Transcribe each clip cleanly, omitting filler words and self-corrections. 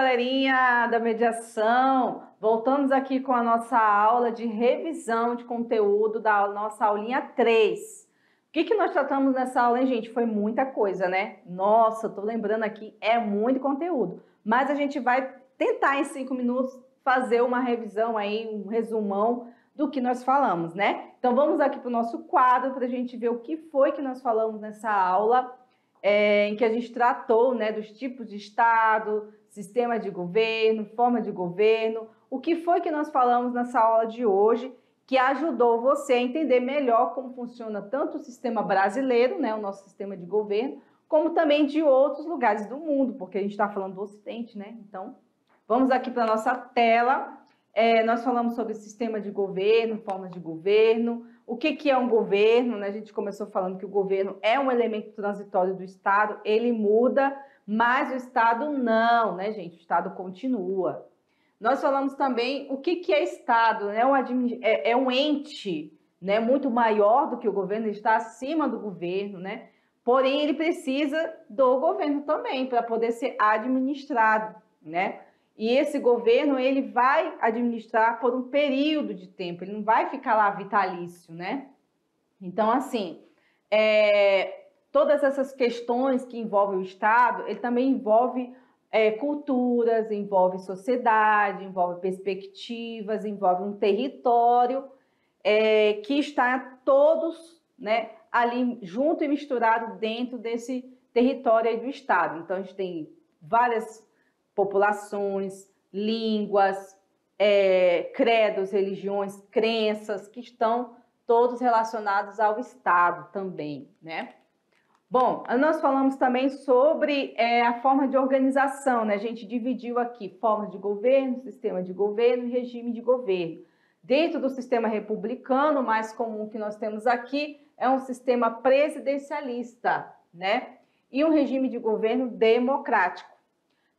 galerinha da mediação! Voltamos aqui com a nossa aula de revisão de conteúdo da nossa aulinha 3. O que nós tratamos nessa aula, hein, gente? Foi muita coisa, né? Nossa, tô lembrando aqui, é muito conteúdo. Mas a gente vai tentar em 5 minutos fazer uma revisão aí, um resumão do que nós falamos, né? Então vamos aqui para o nosso quadro para a gente ver o que foi que nós falamos nessa aula, em que a gente tratou, né, dos tipos de Estado, sistema de governo, forma de governo. O que foi que nós falamos nessa aula de hoje que ajudou você a entender melhor como funciona tanto o sistema brasileiro, né, o nosso sistema de governo, como também de outros lugares do mundo, porque a gente está falando do Ocidente, né? Então, vamos aqui para a nossa tela. Nós falamos sobre sistema de governo, formas de governo, o que é um governo, né? A gente começou falando que o governo é um elemento transitório do Estado, ele muda, mas o Estado não, né, gente? O Estado continua. Nós falamos também o que é Estado, né? É um ente, né, muito maior do que o governo, ele está acima do governo, né? Porém, ele precisa do governo também para poder ser administrado, né? E esse governo, ele vai administrar por um período de tempo, ele não vai ficar lá vitalício, né? Então, assim, todas essas questões que envolvem o Estado, ele também envolve culturas, envolve sociedade, envolve perspectivas, envolve um território que está todos, né, ali junto e misturado dentro desse território aí do Estado. Então, a gente tem várias populações, línguas, credos, religiões, crenças que estão todos relacionados ao Estado também, né? Bom, nós falamos também sobre a forma de organização, né? A gente dividiu aqui forma de governo, sistema de governo e regime de governo. Dentro do sistema republicano, o mais comum que nós temos aqui é um sistema presidencialista, né? E um regime de governo democrático.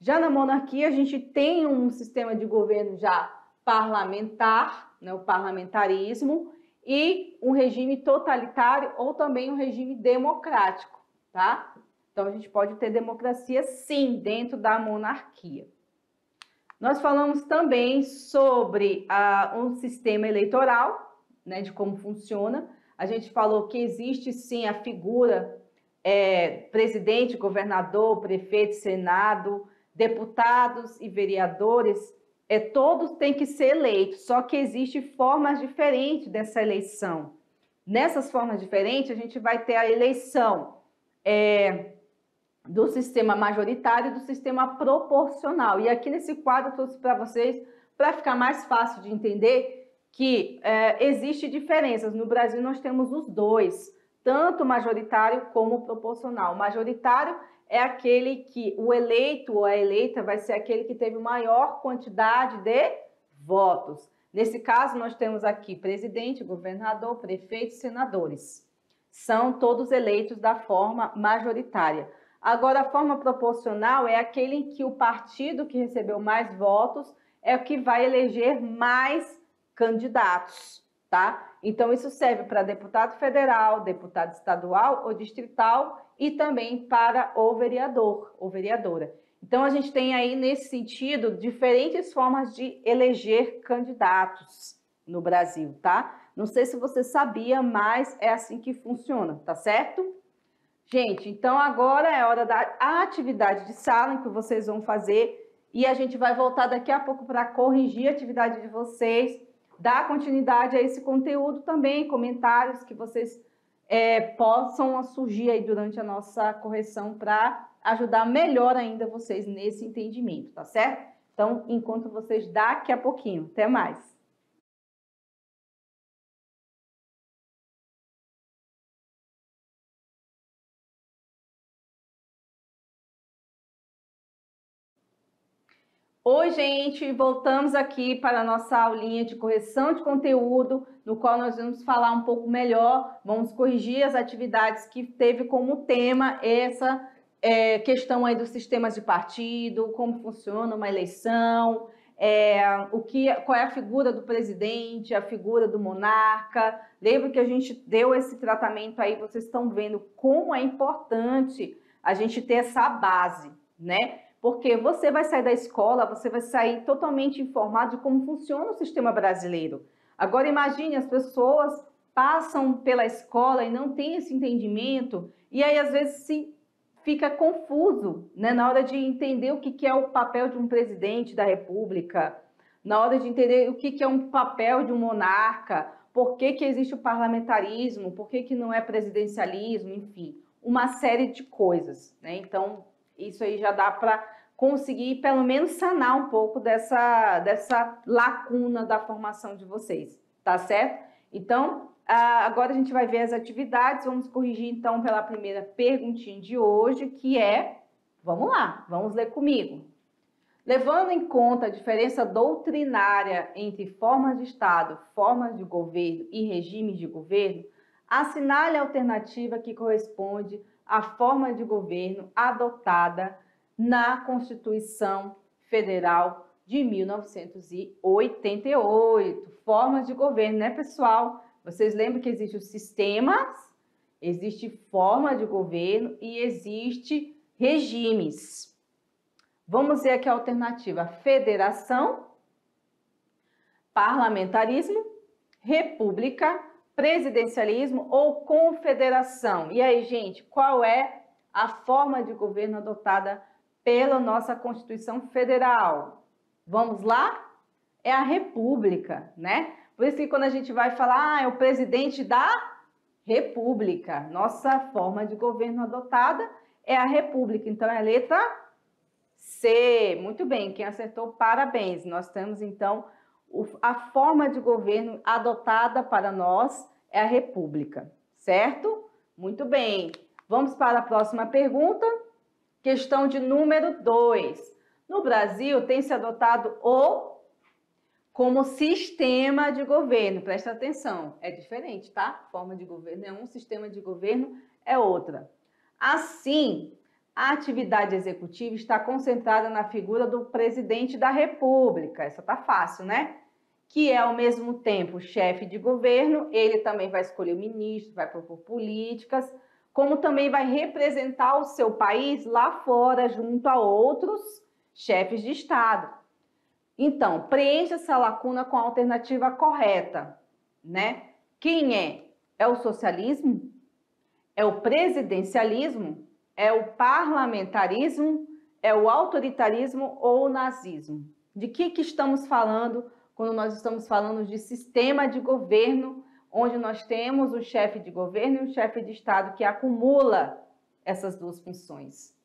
Já na monarquia, a gente tem um sistema de governo já parlamentar, né, o parlamentarismo, e um regime totalitário ou também um regime democrático, tá? Então, a gente pode ter democracia, sim, dentro da monarquia. Nós falamos também sobre um sistema eleitoral, né, de como funciona. A gente falou que existe, sim, a figura presidente, governador, prefeito, senado, deputados e vereadores, todos têm que ser eleitos, só que existem formas diferentes dessa eleição. Nessas formas diferentes, a gente vai ter a eleição do sistema majoritário e do sistema proporcional. E aqui nesse quadro eu trouxe para vocês, para ficar mais fácil de entender, que existem diferenças. No Brasil nós temos os dois, tanto majoritário como proporcional. O majoritário é aquele que o eleito ou a eleita vai ser aquele que teve maior quantidade de votos. Nesse caso, nós temos aqui presidente, governador, prefeito e senadores. São todos eleitos da forma majoritária. Agora, a forma proporcional é aquele em que o partido que recebeu mais votos é o que vai eleger mais candidatos, tá? Então, isso serve para deputado federal, deputado estadual ou distrital e também para o vereador ou vereadora. Então, a gente tem aí, nesse sentido, diferentes formas de eleger candidatos no Brasil, tá? Não sei se você sabia, mas é assim que funciona, tá certo? Gente, então agora é hora da atividade de sala que vocês vão fazer e a gente vai voltar daqui a pouco para corrigir a atividade de vocês, dar continuidade a esse conteúdo também, comentários que vocês possam surgir aí durante a nossa correção para ajudar melhor ainda vocês nesse entendimento, tá certo? Então, encontro vocês daqui a pouquinho. Até mais! Oi, gente! Voltamos aqui para a nossa aulinha de correção de conteúdo, no qual nós vamos falar um pouco melhor, vamos corrigir as atividades que teve como tema essa questão aí dos sistemas de partido, como funciona uma eleição, qual é a figura do presidente, a figura do monarca. Lembra que a gente deu esse tratamento aí, vocês estão vendo como é importante a gente ter essa base, né? Porque você vai sair da escola, você vai sair totalmente informado de como funciona o sistema brasileiro. Agora imagine, as pessoas passam pela escola e não têm esse entendimento, e aí às vezes se fica confuso, né, na hora de entender o que é o papel de um presidente da República, na hora de entender o que é um papel de um monarca, por que existe o parlamentarismo, por que não é presidencialismo, enfim, uma série de coisas, né? Então, isso aí já dá para conseguir, pelo menos, sanar um pouco dessa lacuna da formação de vocês, tá certo? Então, agora a gente vai ver as atividades, vamos corrigir, então, pela primeira perguntinha de hoje, que é, vamos lá, vamos ler comigo. Levando em conta a diferença doutrinária entre formas de Estado, formas de governo e regimes de governo, assinale a alternativa que corresponde à forma de governo adotada na Constituição Federal de 1988. Formas de governo, né, pessoal? Vocês lembram que existem os sistemas, existe forma de governo e existe regimes. Vamos ver aqui a alternativa: federação, parlamentarismo, república, presidencialismo ou confederação. E aí, gente, qual é a forma de governo adotada pela nossa Constituição Federal? Vamos lá? É a república, né? Por isso que quando a gente vai falar, é o presidente da república. Nossa forma de governo adotada é a república. Então, é a letra C. Muito bem, quem acertou, parabéns. Nós temos, então, a forma de governo adotada para nós é a república, certo? Muito bem. Vamos para a próxima pergunta. Questão de número 2. No Brasil, tem se adotado o como sistema de governo. Presta atenção, é diferente, tá? Forma de governo é um, sistema de governo é outra. Assim, a atividade executiva está concentrada na figura do presidente da República. Essa tá fácil, né? Que é, ao mesmo tempo, chefe de governo. Ele também vai escolher o ministro, vai propor políticas, como também vai representar o seu país lá fora, junto a outros chefes de Estado. Então, preencha essa lacuna com a alternativa correta, né? Quem é? É o socialismo? É o presidencialismo? É o parlamentarismo? É o autoritarismo ou o nazismo? De que estamos falando quando nós estamos falando de sistema de governo, onde nós temos o chefe de governo e o chefe de Estado que acumula essas duas funções?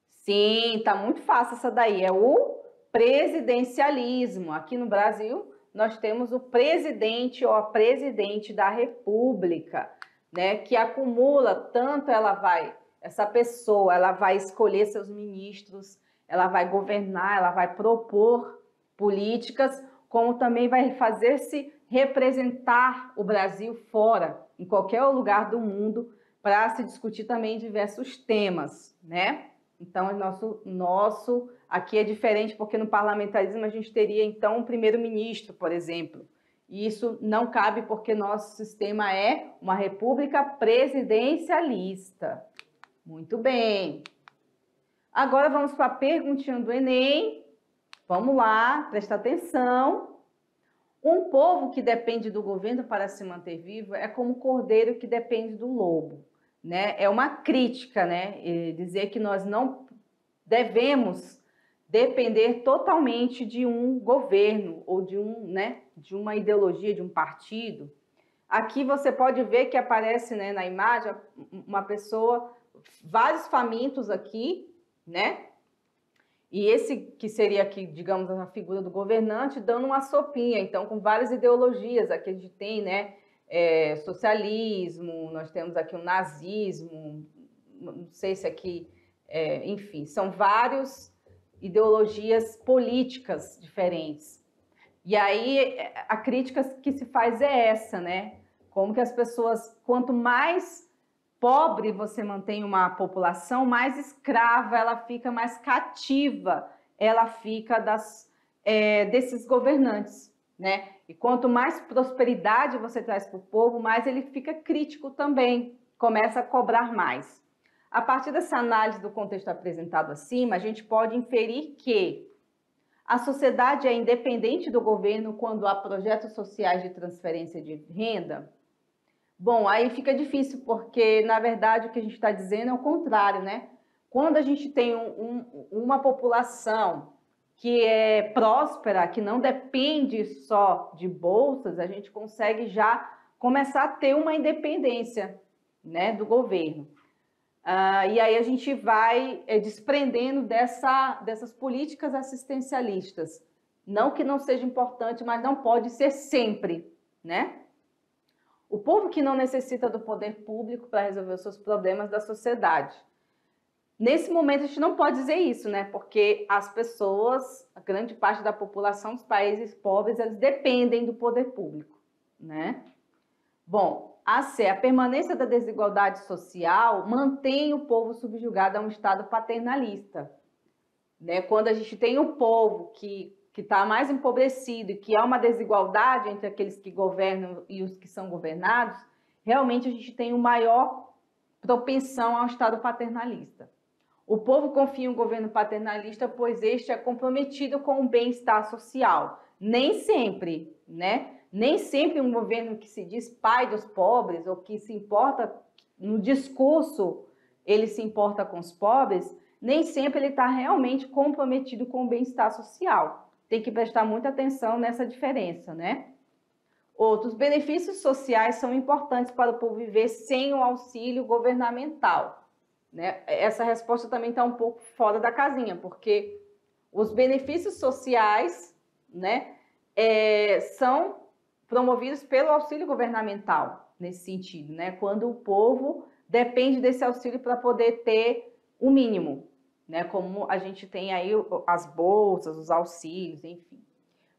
Sim, tá muito fácil essa daí. É o presidencialismo. Aqui no Brasil, nós temos o presidente ou a presidente da República, né, que acumula tanto essa pessoa, ela vai escolher seus ministros, ela vai governar, ela vai propor políticas, como também vai fazer-se representar o Brasil fora, em qualquer lugar do mundo, para se discutir também diversos temas, né? Então, nosso aqui é diferente, porque no parlamentarismo a gente teria, então, um primeiro-ministro, por exemplo. E isso não cabe porque nosso sistema é uma república presidencialista. Muito bem. Agora vamos para a perguntinha do Enem. Vamos lá, presta atenção. Um povo que depende do governo para se manter vivo é como um cordeiro que depende do lobo, né? É uma crítica, né? Dizer que nós não devemos depender totalmente de um governo ou de uma ideologia, de um partido. Aqui você pode ver que aparece, né, na imagem uma pessoa, vários famintos aqui, né? E esse que seria aqui, digamos, a figura do governante, dando uma sopinha, então, com várias ideologias. Aqui a gente tem, né, socialismo, nós temos aqui o nazismo, não sei se aqui, enfim, são várias ideologias políticas diferentes. E aí a crítica que se faz é essa, né? Como que as pessoas, quanto mais pobre você mantém uma população, mais escrava ela fica, mais cativa ela fica desses governantes, né? E quanto mais prosperidade você traz para o povo, mais ele fica crítico também, começa a cobrar mais. A partir dessa análise do contexto apresentado acima, a gente pode inferir que a sociedade é independente do governo quando há projetos sociais de transferência de renda? Bom, aí fica difícil, porque, na verdade, o que a gente está dizendo é o contrário, né? Quando a gente tem uma população que é próspera, que não depende só de bolsas, a gente consegue já começar a ter uma independência, né, do governo. E aí a gente vai desprendendo dessas políticas assistencialistas. Não que não seja importante, mas não pode ser sempre, né? O povo que não necessita do poder público para resolver os seus problemas da sociedade. Nesse momento a gente não pode dizer isso, né? Porque as pessoas, a grande parte da população dos países pobres, eles dependem do poder público, né? Bom, a permanência da desigualdade social mantém o povo subjugado a um estado paternalista, né? Quando a gente tem um povo que está mais empobrecido e que há uma desigualdade entre aqueles que governam e os que são governados, realmente a gente tem uma maior propensão ao estado paternalista. O povo confia em um governo paternalista, pois este é comprometido com o bem-estar social. Nem sempre, né? Nem sempre um governo que se diz pai dos pobres, ou que se importa, no discurso, ele se importa com os pobres, nem sempre ele está realmente comprometido com o bem-estar social. Tem que prestar muita atenção nessa diferença, né? Outros benefícios sociais são importantes para o povo viver sem o auxílio governamental, né? Essa resposta também está um pouco fora da casinha, porque os benefícios sociais, né, são promovidos pelo auxílio governamental, nesse sentido, né? Quando o povo depende desse auxílio para poder ter o mínimo, né? Como a gente tem aí as bolsas, os auxílios, enfim.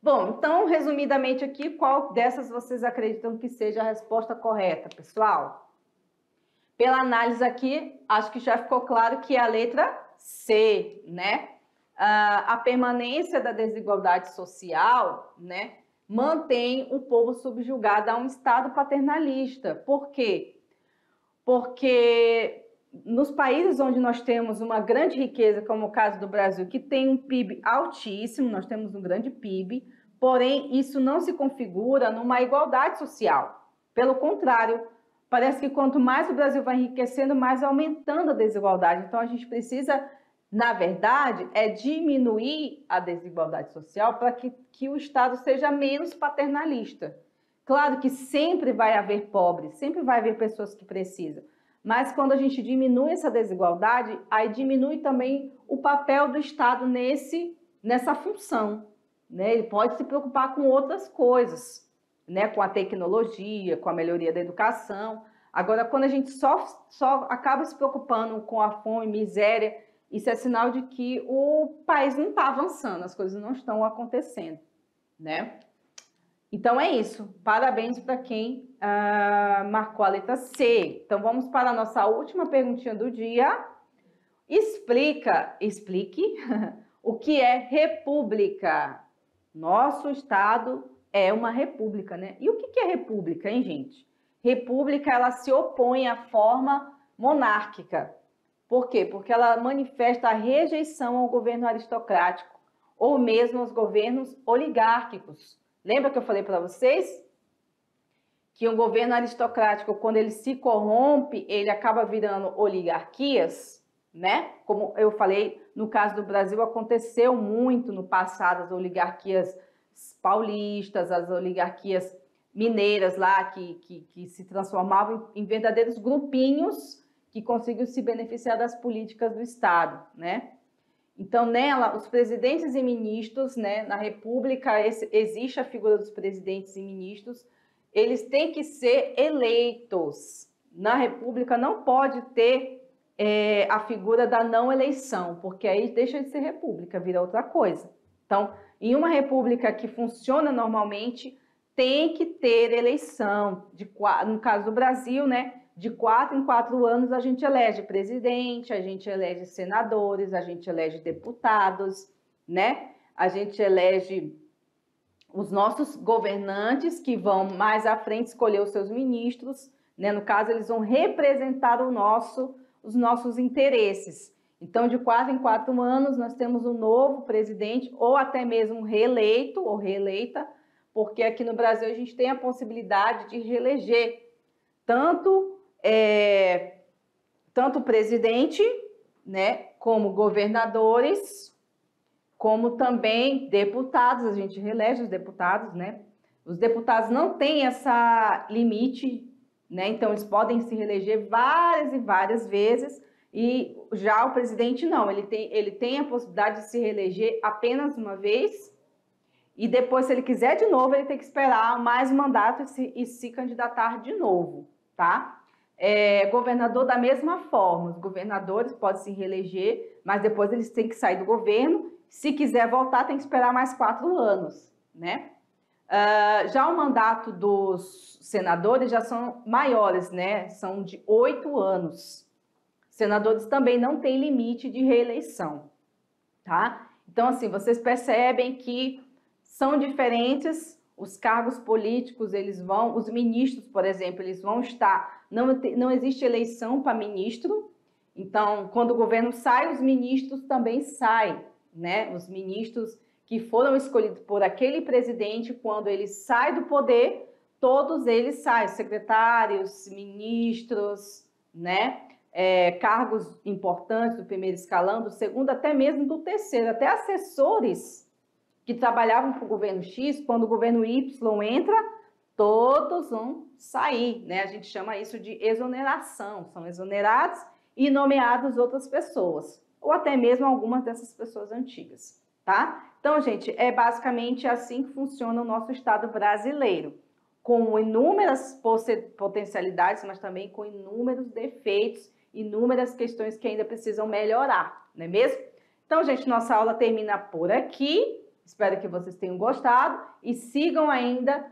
Bom, então, resumidamente aqui, qual dessas vocês acreditam que seja a resposta correta, pessoal? Pela análise aqui, acho que já ficou claro que é a letra C, né? A permanência da desigualdade social, né, mantém o povo subjugado a um estado paternalista. Por quê? Porque nos países onde nós temos uma grande riqueza, como o caso do Brasil, que tem um PIB altíssimo, nós temos um grande PIB, porém isso não se configura numa igualdade social. Pelo contrário, parece que quanto mais o Brasil vai enriquecendo, mais aumentando a desigualdade. Então a gente precisa, na verdade, diminuir a desigualdade social para que o Estado seja menos paternalista. Claro que sempre vai haver pobres, sempre vai haver pessoas que precisam, mas quando a gente diminui essa desigualdade, aí diminui também o papel do Estado nessa função, né? Ele pode se preocupar com outras coisas, né? Com a tecnologia, com a melhoria da educação. Agora, quando a gente só acaba se preocupando com a fome, miséria, isso é sinal de que o país não está avançando, as coisas não estão acontecendo, né? Então é isso. Parabéns para quem marcou a letra C. Então vamos para a nossa última perguntinha do dia. Explique o que é república. Nosso estado é uma república, né? E o que é república, hein, gente? República, ela se opõe à forma monárquica. Por quê? Porque ela manifesta a rejeição ao governo aristocrático ou mesmo aos governos oligárquicos. Lembra que eu falei para vocês que um governo aristocrático, quando ele se corrompe, ele acaba virando oligarquias, né? Como eu falei, no caso do Brasil, aconteceu muito no passado, as oligarquias paulistas, as oligarquias mineiras lá, que se transformavam em verdadeiros grupinhos que conseguiam se beneficiar das políticas do Estado, né? Então, nela, os presidentes e ministros, né, na República existe a figura dos presidentes e ministros, eles têm que ser eleitos. Na República não pode ter a figura da não eleição, porque aí deixa de ser república, vira outra coisa. Então, em uma república que funciona normalmente, tem que ter eleição. No caso do Brasil, né, de 4 em 4 anos a gente elege presidente, a gente elege senadores, a gente elege deputados, né? A gente elege os nossos governantes que vão mais à frente escolher os seus ministros, né? No caso, eles vão representar os nossos interesses. Então, de 4 em 4 anos, nós temos um novo presidente, ou até mesmo reeleito ou reeleita, porque aqui no Brasil a gente tem a possibilidade de reeleger tanto o presidente, né, como governadores, como também deputados. A gente reelege os deputados, né? Os deputados não têm essa limite, né? Então eles podem se reeleger várias e várias vezes, e já o presidente não, ele tem a possibilidade de se reeleger apenas uma vez, e depois, se ele quiser de novo, ele tem que esperar mais um mandato e se candidatar de novo, tá? Governador da mesma forma, os governadores podem se reeleger, mas depois eles têm que sair do governo. Se quiser voltar, tem que esperar mais 4 anos, né? Já o mandato dos senadores já são maiores, né? São de 8 anos. Senadores também não têm limite de reeleição, tá? Então, assim, vocês percebem que são diferentes os cargos políticos, os ministros, por exemplo, eles vão estar, não existe eleição para ministro, então, quando o governo sai, os ministros também saem, né? Os ministros que foram escolhidos por aquele presidente, quando ele sai do poder, todos eles saem, secretários, ministros, né? Cargos importantes do primeiro escalão, do segundo, até mesmo do terceiro, até assessores que trabalhavam para o governo X, quando o governo Y entra, todos vão sair, né? A gente chama isso de exoneração, são exonerados e nomeados outras pessoas, ou até mesmo algumas dessas pessoas antigas, tá? Então, gente, é basicamente assim que funciona o nosso Estado brasileiro, com inúmeras potencialidades, mas também com inúmeros defeitos, inúmeras questões que ainda precisam melhorar, não é mesmo? Então, gente, nossa aula termina por aqui. Espero que vocês tenham gostado e sigam ainda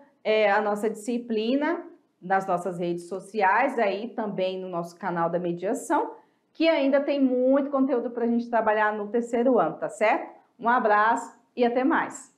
a nossa disciplina nas nossas redes sociais, aí também no nosso canal da mediação, que ainda tem muito conteúdo para a gente trabalhar no terceiro ano, tá certo? Um abraço e até mais!